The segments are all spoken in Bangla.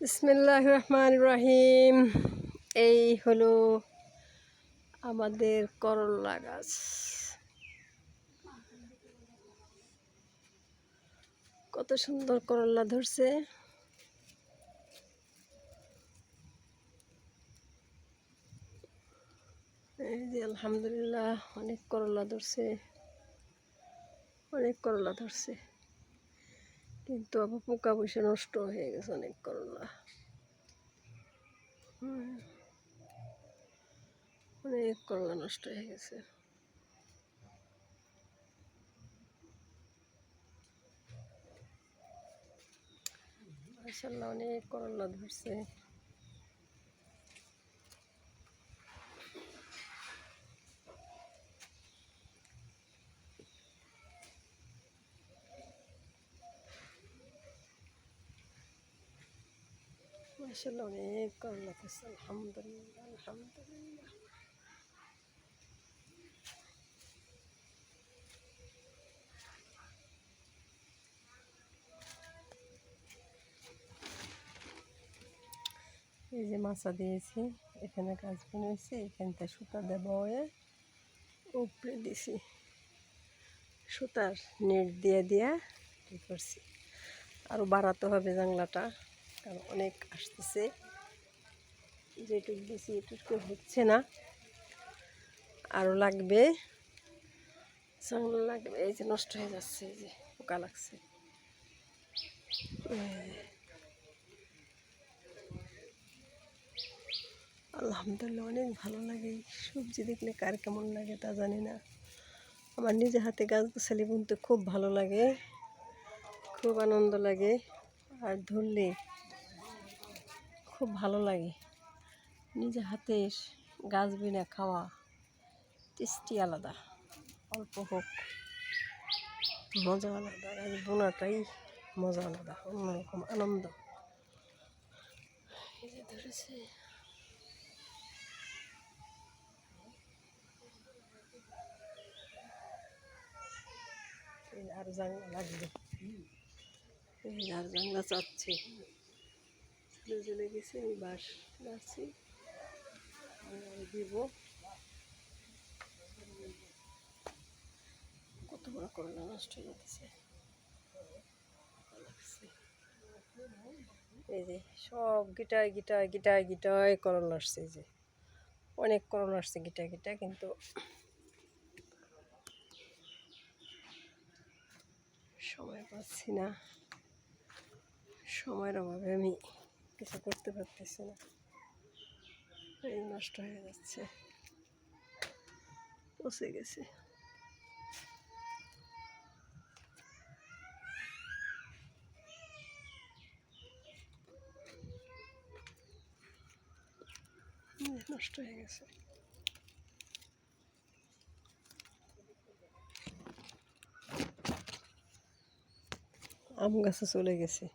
বিসমিল্লাহির রহমানির রহিম। এই হলো আমাদের করলা গাছ। কত সুন্দর করলা ধরছে। এই যে আলহামদুলিল্লাহ অনেক করলা ধরছে, অনেক করলা ধরছে, কিন্তু আবার পোকা বসে নষ্ট হয়ে গেছে অনেক করলা। অনেক করলা নষ্ট হয়ে গেছে। মাশাআল্লাহ অনেক করলা ধরছে। মাশাআল্লাহ অনেক করলা ধরছে। আলহামদুলিল্লাহ আলহামদুলিল্লাহ। এই যে মাছা দিয়েছি, এখানে গাছ বানিয়েছি, এখানটা সুতা দেওয়া হয়ে উপরে দিছি, সুতার নেট দিয়ে দিয়ে ঠিক করছি। আরও বাড়াতে হবে জানলাটা, কারণ অনেক আসতেছে। যেটুক দিছি এটুকু হচ্ছে না, আরও লাগবে, জানলা লাগবে। এই যে নষ্ট হয়ে যাচ্ছে, এই যে পোকা লাগছে। আলহামদুলিল্লাহ অনেক ভালো লাগে। সবজি দেখলে কার কেমন লাগে তা জানি না, আমার নিজে হাতে গাছ গাছালি বুনতে খুব ভালো লাগে, খুব আনন্দ লাগে। আর ধরলে খুব ভালো লাগে। নিজে হাতে গাছ বুনে খাওয়া টেস্টি আলাদা, অল্প হোক মজা আলাদা। গাছ বোনাটাই মজা আলাদা, অন্যরকম আনন্দ। এই যে ধরেছে, আর জানলা লাগবে, আর জানলা চাচ্ছে, চলে গেছে। আমি বাঁশ গাছি দিব। কত বড় করলা নষ্ট হয়ে যেতেছে। এই যে সব গিটায় গিটায় গিটায় গিটায় করলা আসছে। এই যে অনেক করলা আসছে গিটায় গিটায়, কিন্তু সময় পাচ্ছি না, সময়ের অভাবে আমি কিছু করতে পারতেছি না। এই নষ্ট হয়ে যাচ্ছে, পচে গেছে। নষ্ট হয়ে গেছে। আম গাছে চলে গেছে।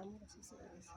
আম গাছে চলে গেছে।